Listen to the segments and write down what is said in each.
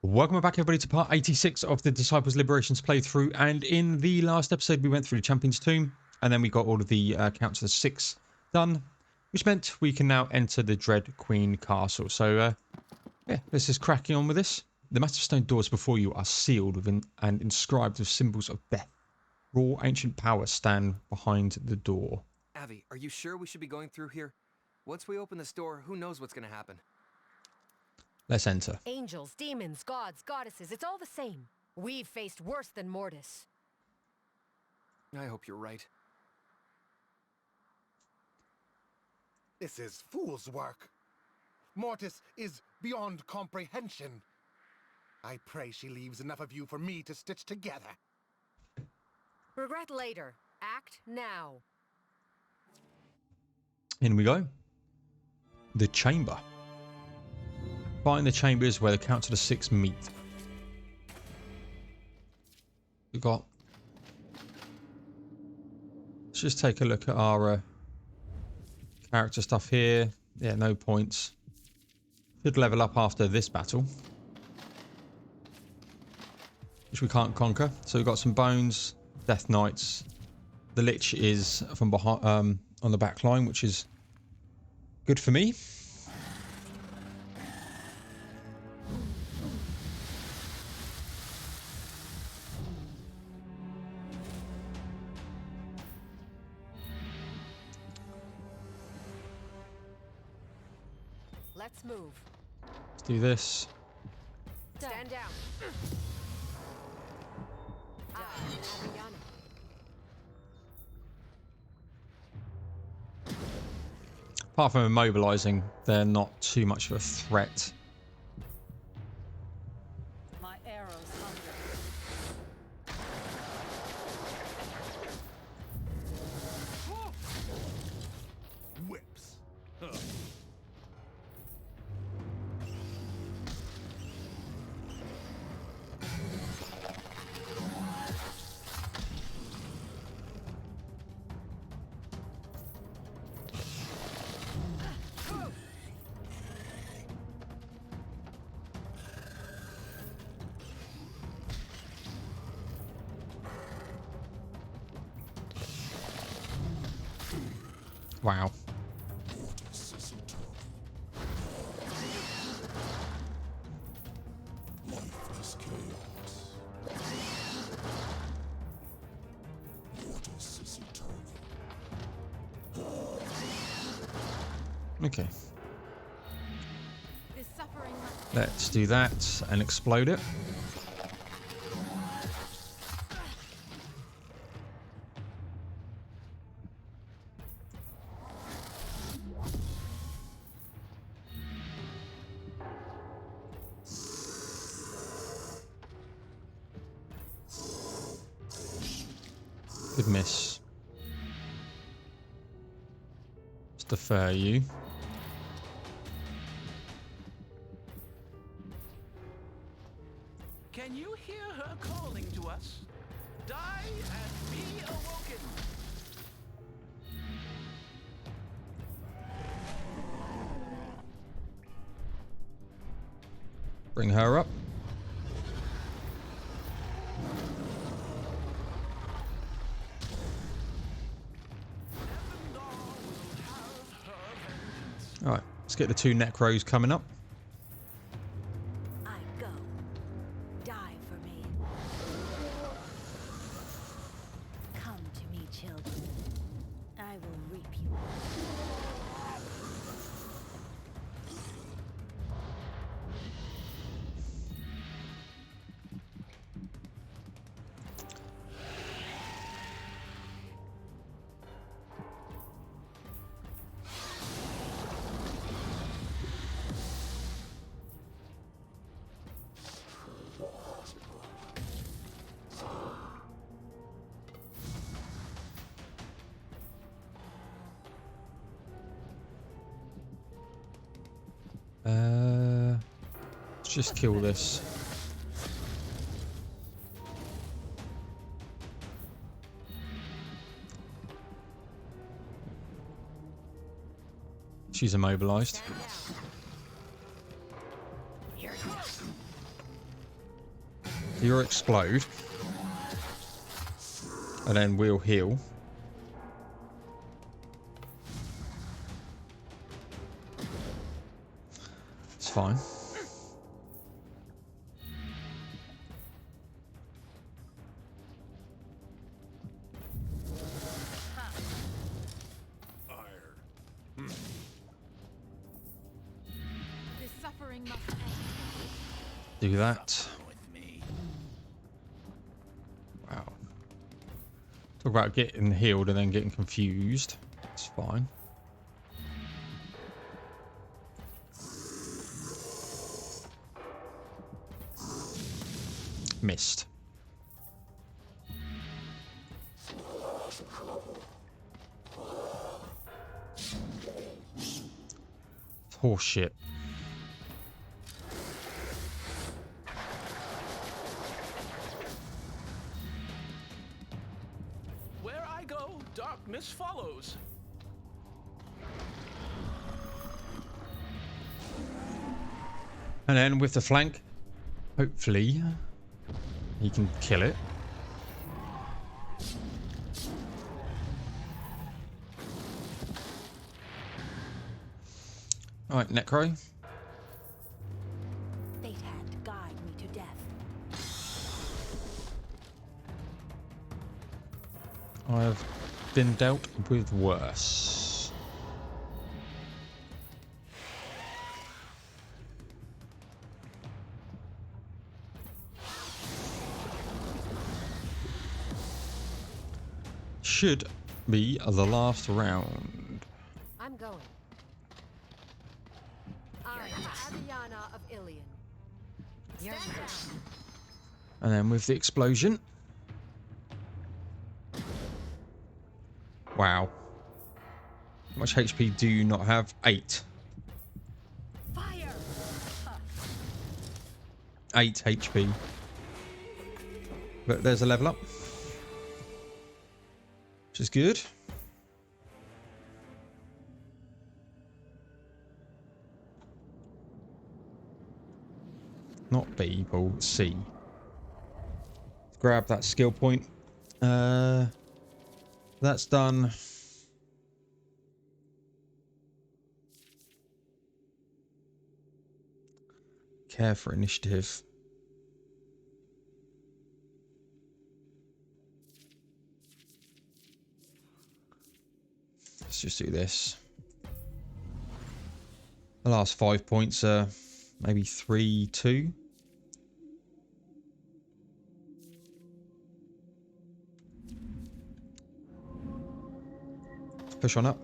Welcome back everybody to part 86 of the Disciples Liberations playthrough, and in the last episode we went through the Champion's Tomb and then we got all of the Council of 6 done, which meant we can now enter the Dread Queen Castle. So yeah, let's just cracking on with this. The massive stone doors before you are sealed with and inscribed with symbols of death. Raw ancient powers stand behind the door. Abby, are you sure we should be going through here? Once we open this door, who knows what's gonna happen? Let's enter. Angels, demons, gods, goddesses, it's all the same. We've faced worse than Mortis. I hope you're right. This is fool's work. Mortis is beyond comprehension. I pray she leaves enough of you for me to stitch together. Regret later. Act now. In we go. The chamber. Find the chambers where the Council of 6 meet. We've got... Let's just take a look at our character stuff here. Yeah, no points. Should level up after this battle, which we can't conquer. So we've got some bones, Death Knights. The Lich is from behind, on the back line, which is good for me. Let's move. Let's do this. Stand down. Apart from immobilizing, they're not too much of a threat. My arrows hunger. Whips. Wow. Okay. Let's do that and explode it. Good miss. Let's defer you. Can you hear her calling to us? Die and be awoken. Bring her up. Alright, let's get the 2 Necros coming up. I go. Die for me. Come to me, children. I will reap you. Let's just kill this. She's immobilized. You'll explode. And then we'll heal. It's fine. This suffering must end. Do that. Wow. Talk about getting healed and then getting confused. It's fine. Missed. Horse shit. Where I go, darkness follows. And then with the flank, hopefully he can kill it. Alright, Necro. Fate hand guide me to death. I have been dealt with worse. Should be the last round. I'm going. I'm Aviana of Ilion. You're down. And then with the explosion. Wow. How much HP do you not have? 8. Fire! 8 HP. But there's a level up. Which is good. Not B, Paul. C. Grab that skill point. That's done. Care for initiative. Let's just do this. The last 5 points are maybe 3-2. Push on up.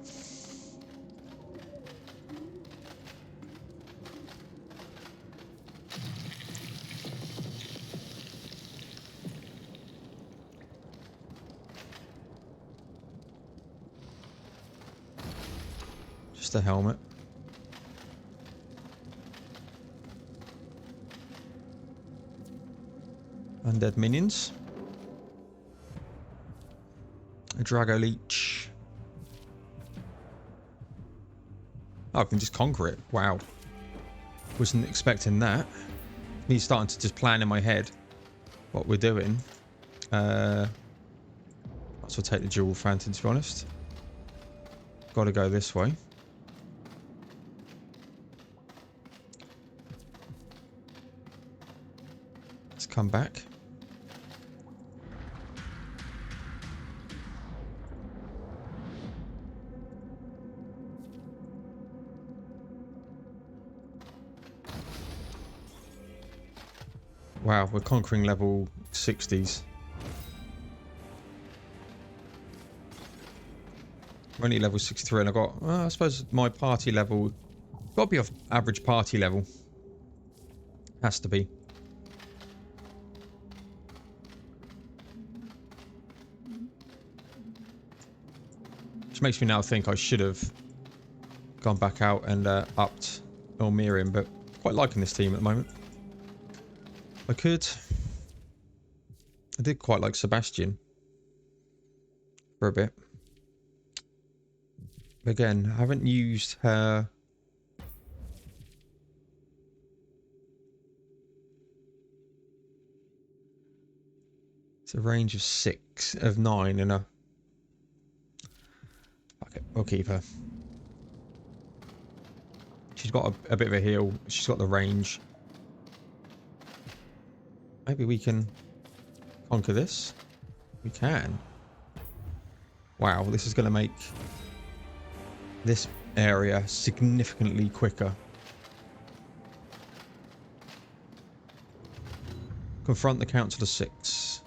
Just a helmet. Undead minions. A Drago Leech. Oh, I can just conquer it. Wow. Wasn't expecting that. Me starting to just plan in my head what we're doing. Might as well take the dual fountain, to be honest. Got to go this way. Let's come back. Wow, we're conquering level 60s. We're only level 63 and I got, I suppose my party level, got to be off average party level. Has to be. Which makes me now think I should have gone back out and upped Elmirian, but quite liking this team at the moment. I could. I did quite like Sebastian for a bit. But again, I haven't used her. It's a range of 9 and a... Okay, we'll keep her. She's got a bit of a heal. She's got the range. Maybe we can conquer this. We can. Wow, this is going to make this area significantly quicker. Confront the Council of 6.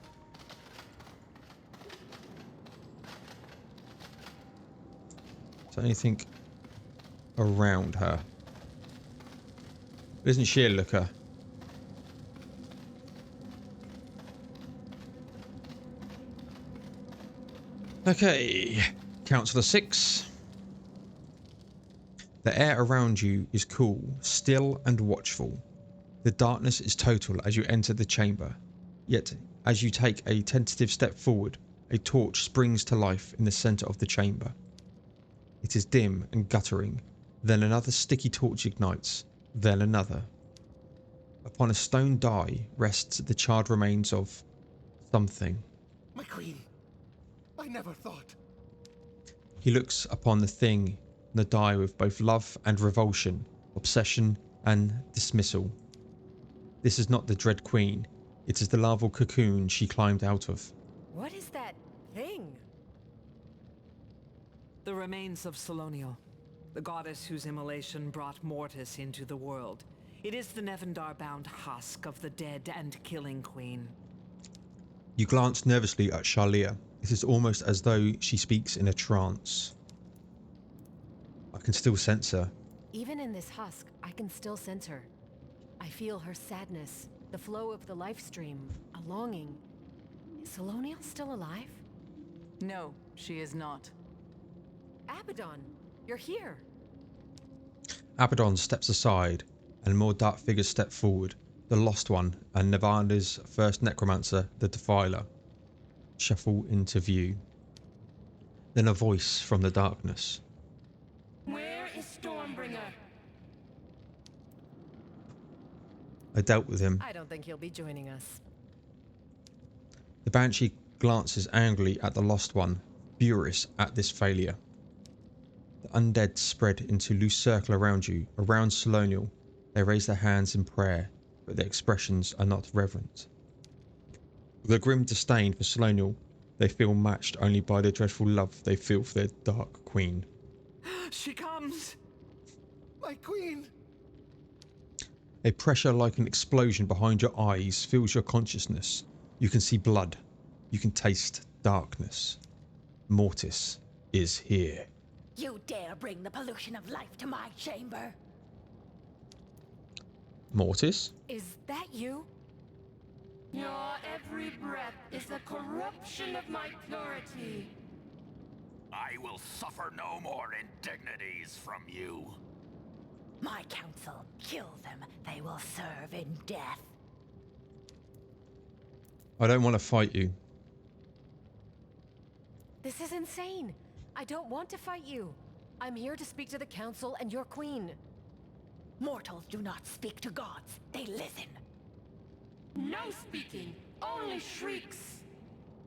Is there anything around her? Isn't she a looker? Okay, Council of 6. The air around you is cool, still and watchful. The darkness is total as you enter the chamber. Yet, as you take a tentative step forward, a torch springs to life in the centre of the chamber. It is dim and guttering. Then another sticky torch ignites. Then another. Upon a stone die rests the charred remains of something. My queen. I never thought. He looks upon the thing, the die, with both love and revulsion, obsession and dismissal. This is not the Dread Queen. It is the larval cocoon she climbed out of. What is that thing? The remains of Solonial, the goddess whose immolation brought Mortis into the world. It is the Nevendaar-bound husk of the dead and killing queen. You glance nervously at Charlia. It is almost as though she speaks in a trance. I can still sense her. Even in this husk, I can still sense her. I feel her sadness, the flow of the life stream, a longing. Is Solonial still alive? No, she is not. Abaddon, you're here. Abaddon steps aside, and more dark figures step forward. The Lost One and Nevendaar's first necromancer, the Defiler, shuffle into view. Then a voice from the darkness. Where is Stormbringer? I dealt with him. I don't think he'll be joining us. The Banshee glances angrily at the Lost One, furious at this failure. The undead spread into loose circle around you, around Solonial. They raise their hands in prayer, but their expressions are not reverent. With a grim disdain for Solonial, they feel matched only by the dreadful love they feel for their dark queen. She comes! My queen. A pressure like an explosion behind your eyes fills your consciousness. You can see blood. You can taste darkness. Mortis is here. You dare bring the pollution of life to my chamber? Mortis? Is that you? Your every breath is the corruption of my purity. I will suffer no more indignities from you. My counsel, kill them. They will serve in death. I don't want to fight you. This is insane. I don't want to fight you. I'm here to speak to the council and your queen. Mortals do not speak to gods. They listen. No speaking, only shrieks.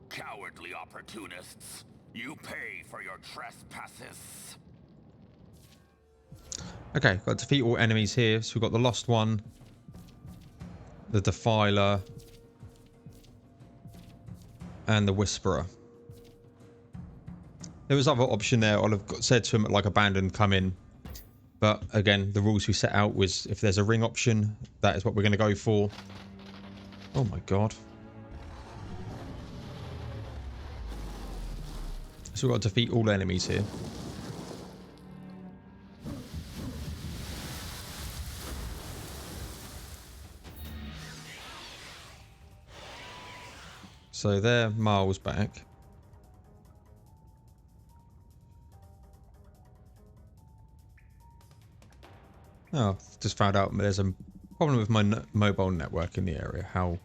Cowardly opportunists. You pay for your trespasses. Okay, got to defeat all enemies here. So we've got the Lost One, the Defiler, and the Whisperer. There was other option there. I'd have said to him, like, abandon, come in. But again, the rules we set out was if there's a ring option, that is what we're going to go for. Oh my god. So we've got to defeat all enemies here. So they're miles back. Oh, just found out there's a problem with my mobile network in the area. How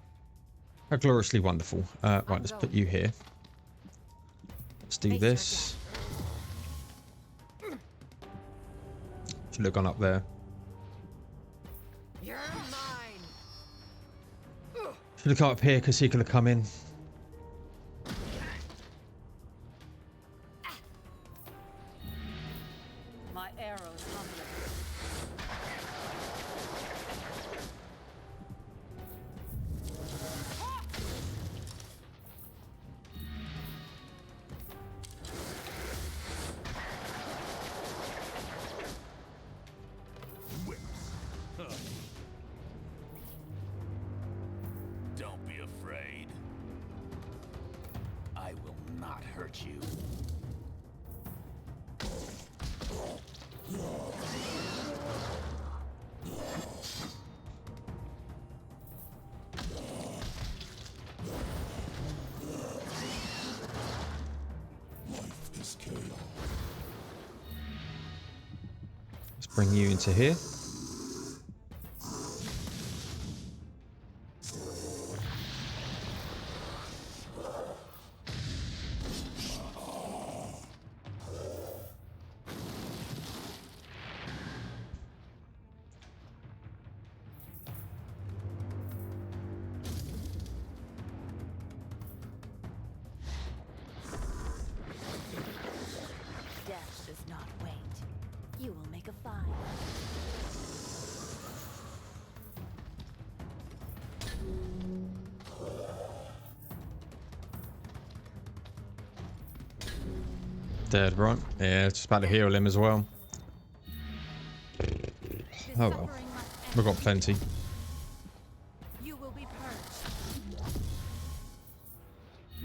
gloriously wonderful. Right, let's put you here. Let's do this. Should have gone up there. You're mine. Should have come up here because he could have come in. afraid. I will not hurt you. Let's bring you into here. Death does not wait. You will make a find. Dead, right? Yeah, just about to heal him as well. Oh well. We've got plenty. You will be purged.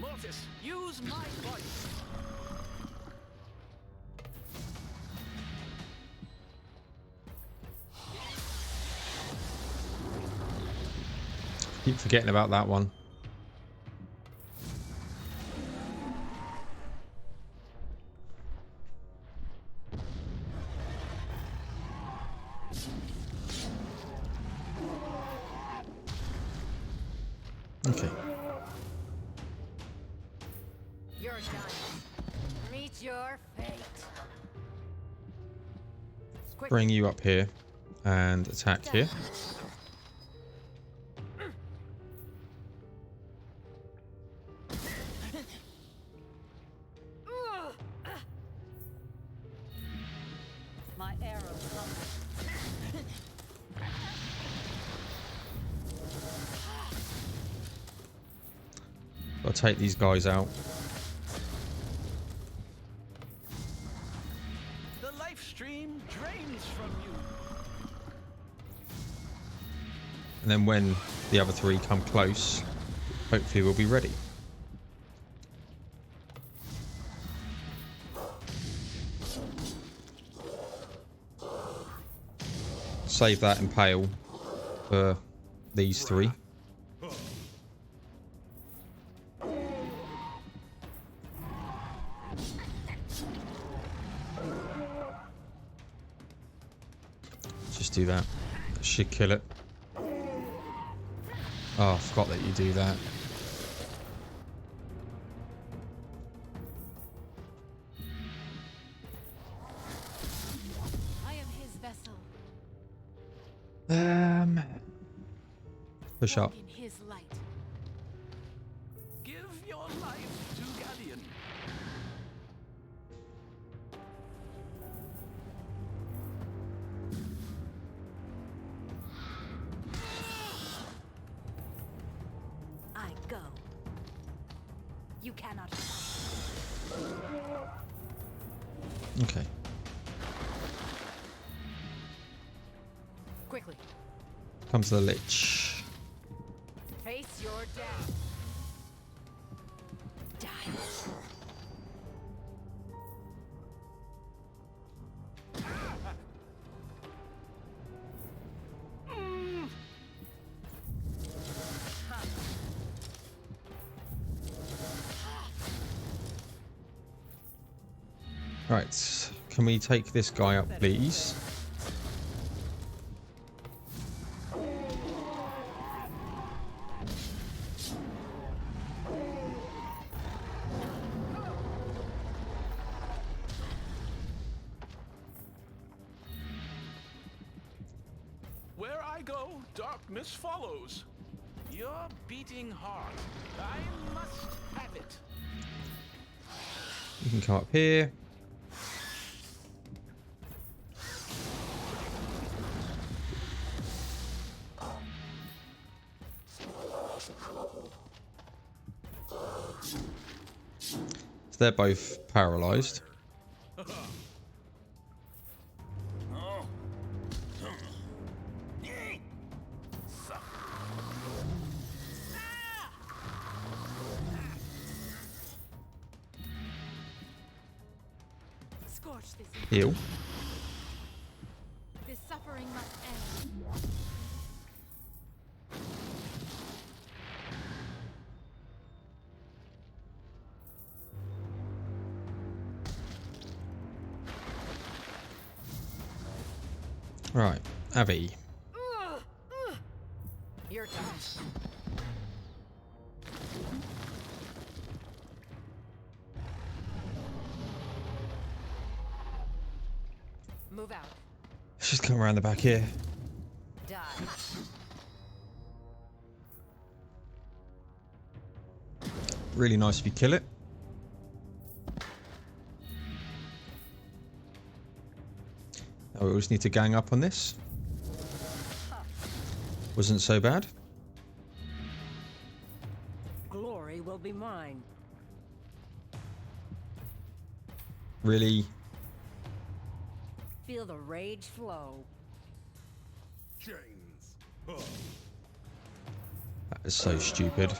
Mortis, use my voice. Keep forgetting about that one. Okay. You're done. Meet your fate. Bring you up here and attack here. My arrow comes. I'll take these guys out. The life stream drains from you. And then when the other three come close, hopefully we'll be ready. Save that impale for these three. Just do that. That should kill it. Oh, I forgot that you do that. I am his vessel. Push up. Walk in his light. Give your life to Galleon. I go. You cannot. Okay. Quickly. Comes the lich. Face your death. Die. Right. Can we take this guy up, please? Where I go, darkness follows. Your beating heart. I must have it. You can come up here. So they're both paralyzed. Watch this. Heal. This suffering must end. Right, Abby. Your turn. Move out. Let's just come around the back here. Die. Really nice if you kill it. Now we always need to gang up on this. Wasn't so bad. Glory will be mine. Really. Feel the rage flow. Chains. That is so stupid.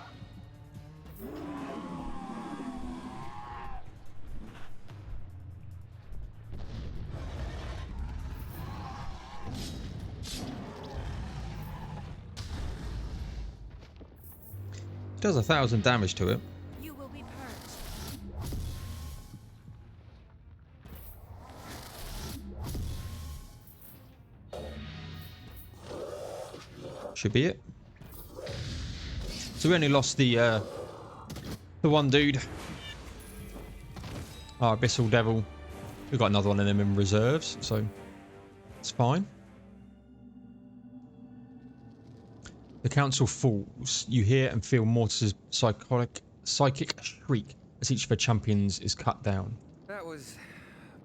Does 1,000 damage to it. You will be purged. Should be it. So we only lost the one dude. Our Abyssal Devil. We've got another one of them in reserves, so it's fine. The council falls. You hear and feel Mortis's psychic shriek as each of the champions is cut down. That was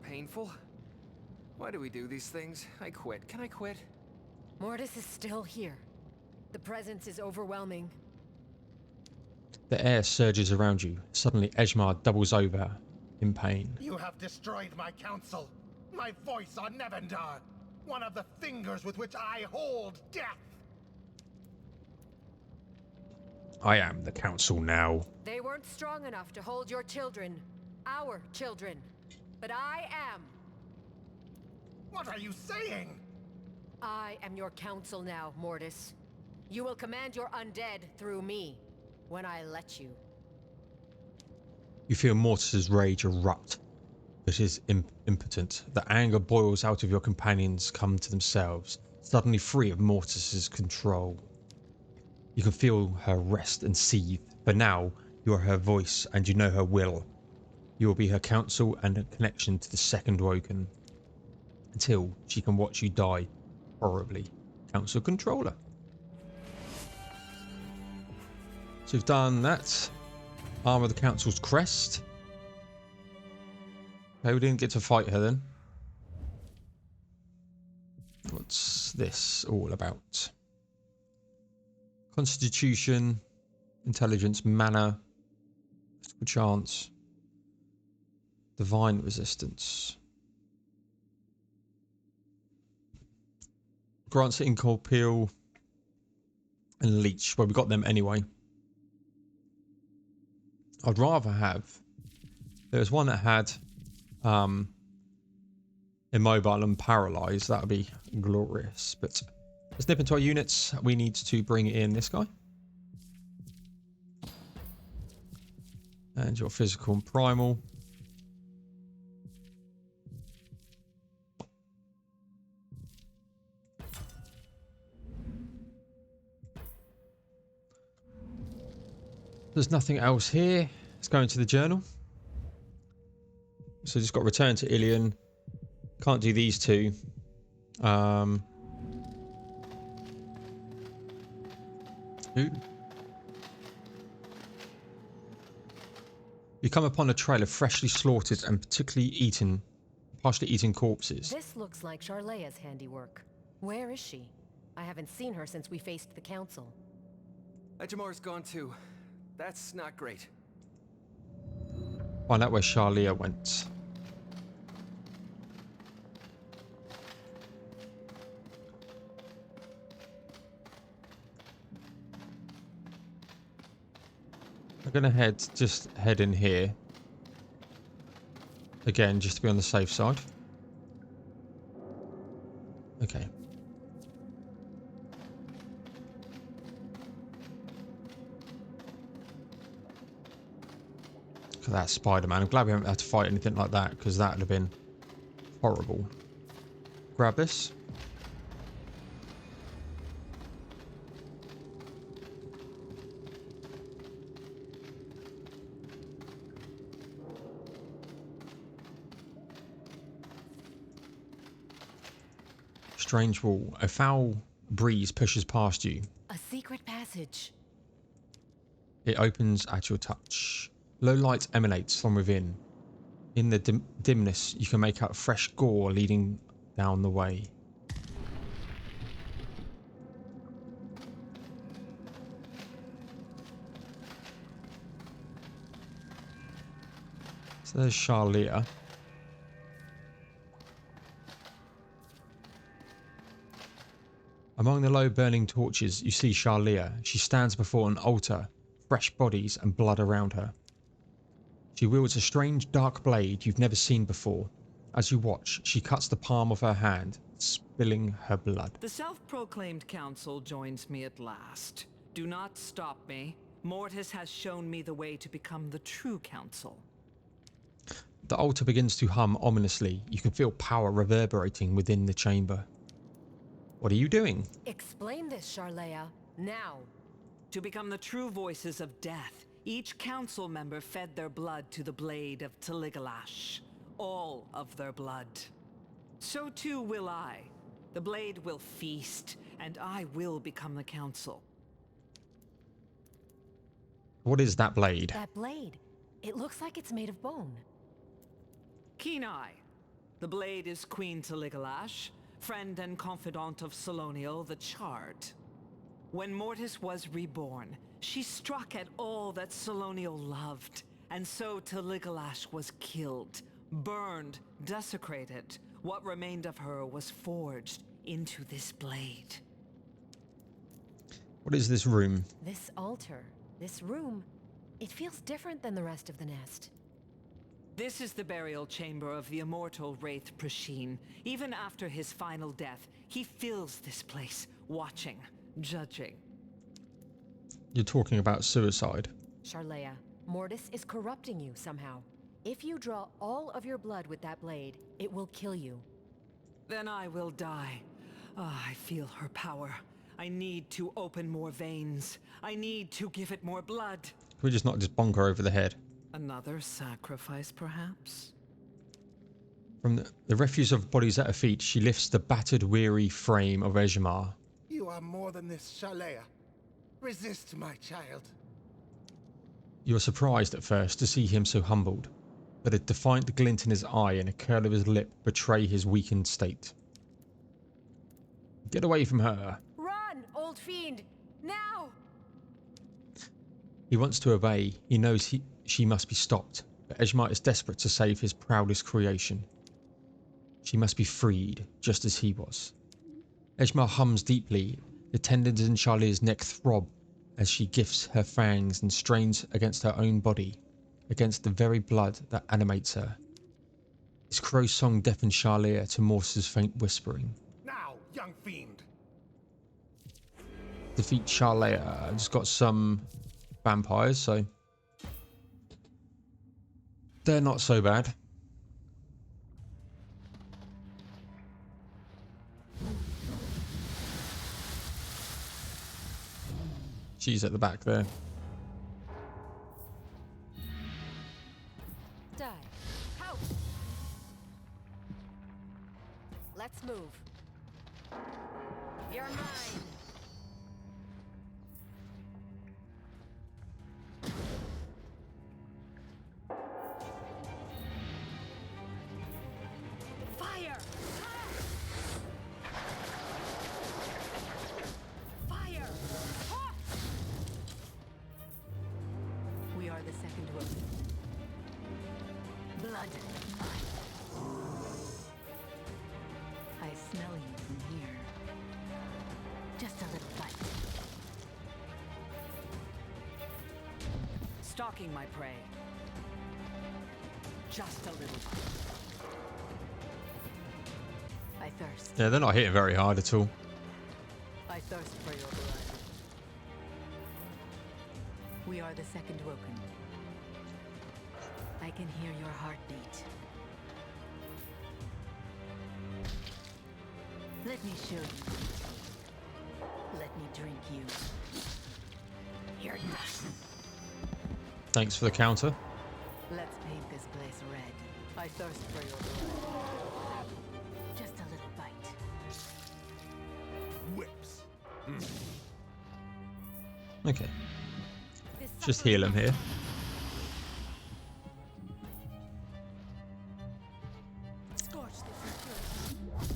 painful. Why do we do these things? I quit. Can I quit? Mortis is still here. The presence is overwhelming. The air surges around you. Suddenly, Ejmar doubles over in pain. You have destroyed my council. My voice on Nevendaar. One of the fingers with which I hold death. I am the council now. They weren't strong enough to hold your children. Our children. But I am. What are you saying? I am your council now, Mortis. You will command your undead through me, when I let you. You feel Mortis's rage erupt, but is impotent. The anger boils out of your companions come to themselves, suddenly free of Mortis's control. You can feel her rest and seethe, but now you are her voice and you know her will. You will be her counsel and a connection to the second Woken, until she can watch you die horribly. Council controller. So we've done that. Armor of the Council's crest. Okay, we didn't get to fight her then. What's this all about? Constitution, intelligence, mana, chance, divine resistance. Grants incorporeal and leech. Well, we got them anyway. I'd rather have. There was one that had immobile and paralyzed. That would be glorious. But let's nip into our units. We need to bring in this guy. And your physical and primal. There's nothing else here. Let's go into the journal. So just got to return to Ilion. Can't do these two. Ooh. You come upon a trail of freshly slaughtered and partially partially eaten corpses. This looks like Charlea's handiwork. Where is she? I haven't seen her since we faced the council. Ejamar's gone too. That's not great. Find out where Charlea went. I'm gonna just head in here Again, just to be on the safe side. Okay. Look at that Spider-Man. I'm glad we haven't had to fight anything like that, because that would have been horrible. Grab this. Strange wall. A foul breeze pushes past you. A secret passage. It opens at your touch. Low light emanates from within. In the dimness, you can make out fresh gore leading down the way. So there's Charlia. Among the low burning torches, you see Charlia. She stands before an altar, fresh bodies and blood around her. She wields a strange dark blade you've never seen before. As you watch, she cuts the palm of her hand, spilling her blood. The self-proclaimed council joins me at last. Do not stop me. Mortis has shown me the way to become the true council. The altar begins to hum ominously. You can feel power reverberating within the chamber. What are you doing? Explain this, Charlea. Now. To become the true voices of death, each council member fed their blood to the blade of Taligalash. All of their blood. So too will I. The blade will feast, and I will become the council. What is that blade? That blade. It looks like it's made of bone. Keen Eye. The blade is Queen Taligalash, friend and confidant of Solonial the Charred. When Mortis was reborn, she struck at all that Solonial loved, and so Taligalash was killed, burned, desecrated. What remained of her was forged into this blade. What is this room? This altar, this room, it feels different than the rest of the nest. This is the burial chamber of the immortal Wraith Prasheen. Even after his final death, he fills this place, watching, judging. You're talking about suicide. Charlea, Mortis is corrupting you somehow. If you draw all of your blood with that blade, it will kill you. Then I will die. I feel her power. I need to open more veins. I need to give it more blood. Can we just not just bonk her over the head? Another sacrifice, perhaps? From the refuse of bodies at her feet, she lifts the battered, weary frame of Ejmar. You are more than this, Charlea. Resist, my child. You are surprised at first to see him so humbled, but a defiant glint in his eye and a curl of his lip betray his weakened state. Get away from her. Run, old fiend! Now! He wants to obey. He knows she must be stopped, but Ejmar is desperate to save his proudest creation. She must be freed, just as he was. Ejmar hums deeply. The tendons in Charlie's neck throb as she gifts her fangs and strains against her own body, against the very blood that animates her. His crow's song deafens Charlie to Morse's faint whispering. Now, young fiend! Defeat Charlie. I've just got some vampires, so they're not so bad. She's at the back there. Die. Out! Let's move. You're mine! Fire! Fire! We are the second wave. Blood. I smell you from here. Just a little bite. Stalking my prey. Just a little. I thirst. Yeah, they're not hitting very hard at all. I thirst for your blood. We are the second woken. I can hear your heartbeat. Let me show you. Let me drink you. You're done. Thanks for the counter. Let's paint this place red. I thirst for your blood. Just a little bite. Whips. Okay. Just heal him here. Scorch this impurity.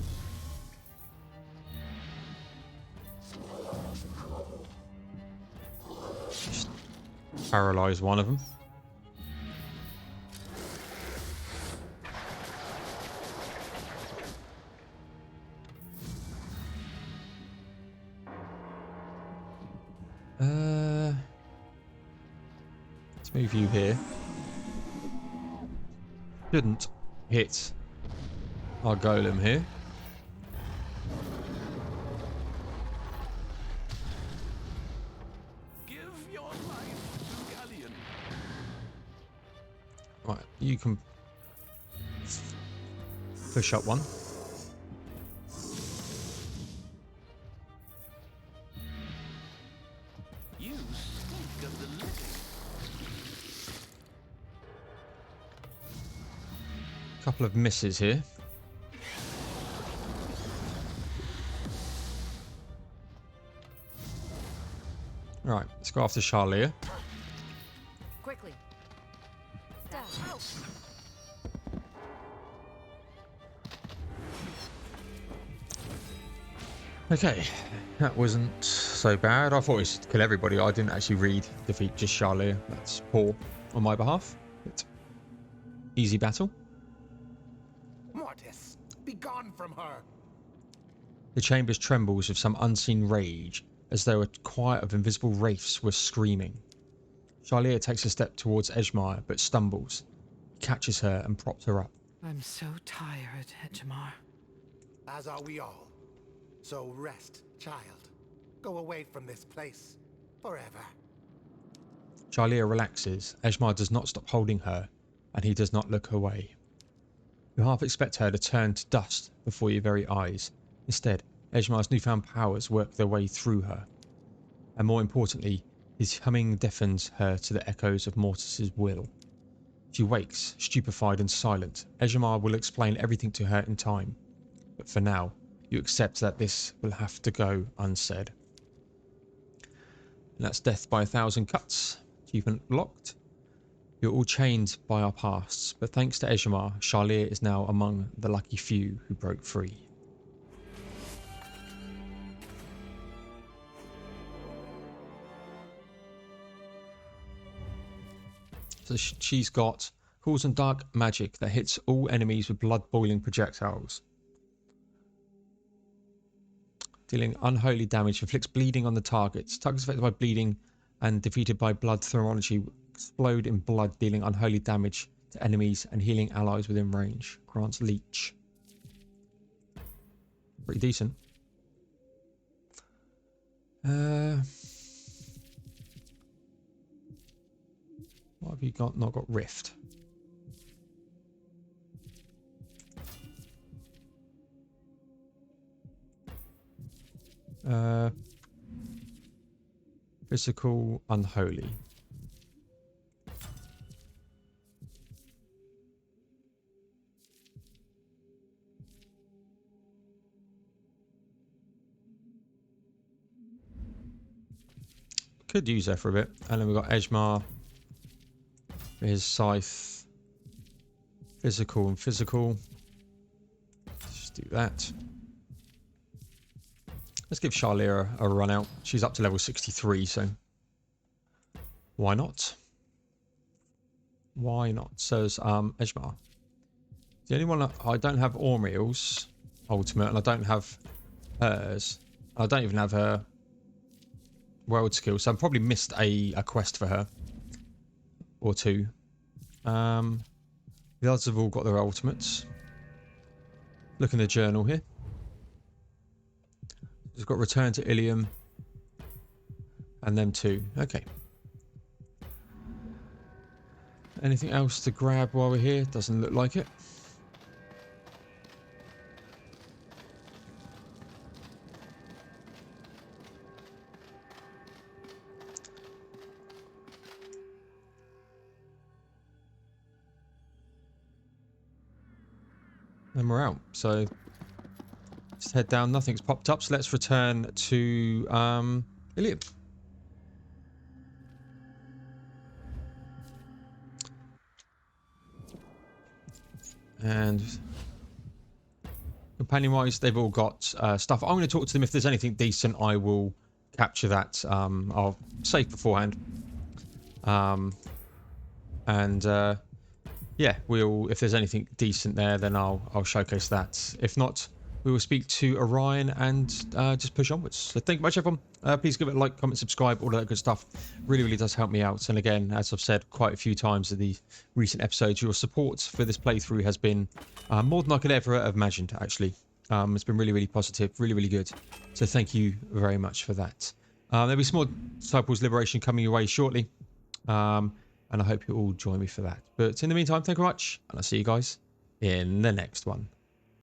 Just paralyze one of them. Let's move you here. Shouldn't hit our golem here. Give your life to Galleon. Right, you can push up one. You stink of the living. Couple of misses here. Right, let's go after Charlier. Quickly. Okay, that wasn't so bad. I thought it would kill everybody. I didn't actually read defeat just Charlier. That's poor on my behalf. But easy battle. Mortis, be gone from her. The chambers trembles with some unseen rage, as though a choir of invisible wraiths were screaming. Charlier takes a step towards Ejmar, but stumbles. He catches her and props her up. I'm so tired, Ejmar. As are we all. So rest, child. Go away from this place. Forever. Charlier relaxes. Ejmar does not stop holding her, and he does not look away. You half expect her to turn to dust before your very eyes. Instead, Ejmar's newfound powers work their way through her. And more importantly, his humming deafens her to the echoes of Mortis's will. She wakes, stupefied and silent. Ejmar will explain everything to her in time. But for now, you accept that this will have to go unsaid. And that's death by 1,000 cuts. Achievement locked. You're all chained by our pasts, but thanks to Ejmar, Charlier is now among the lucky few who broke free. So she's got cause and dark magic that hits all enemies with blood-boiling projectiles. Dealing unholy damage, inflicts bleeding on the targets. Targets affected by bleeding and defeated by blood thermology explode in blood, dealing unholy damage to enemies and healing allies within range. Grants leech. Pretty decent. What have you got? Not got Rift. Physical unholy. Could use that for a bit. And then we've got Ejmar for his scythe. Physical and physical. Let's just do that. Let's give Charlier a run out. She's up to level 63, so why not? Why not? Says Ejmar. The only one I don't have Ormreal's ultimate, and I don't have hers. I don't even have her world skill, so I've probably missed a quest for her or two. The others have all got their ultimates. Look in the journal here. We've got return to Ilium. And them two. Okay. Anything else to grab while we're here? Doesn't look like it. And we're out. So let's head down. Nothing's popped up. So let's return to Ilium. And companion-wise, they've all got stuff. I'm going to talk to them. If there's anything decent, I will capture that. I'll save beforehand. Yeah, if there's anything decent there, then I'll showcase that. If not, we will speak to Orion and just push onwards. So thank you much, everyone. Please give it a like, comment, subscribe, all of that good stuff. Really, really does help me out. And again, as I've said quite a few times in the recent episodes, your support for this playthrough has been more than I could ever have imagined, actually. It's been really, really positive, really, really good. So thank you very much for that. There'll be some more Disciples Liberation coming your way shortly. And I hope you all join me for that. But in the meantime, thank you very much. And I'll see you guys in the next one.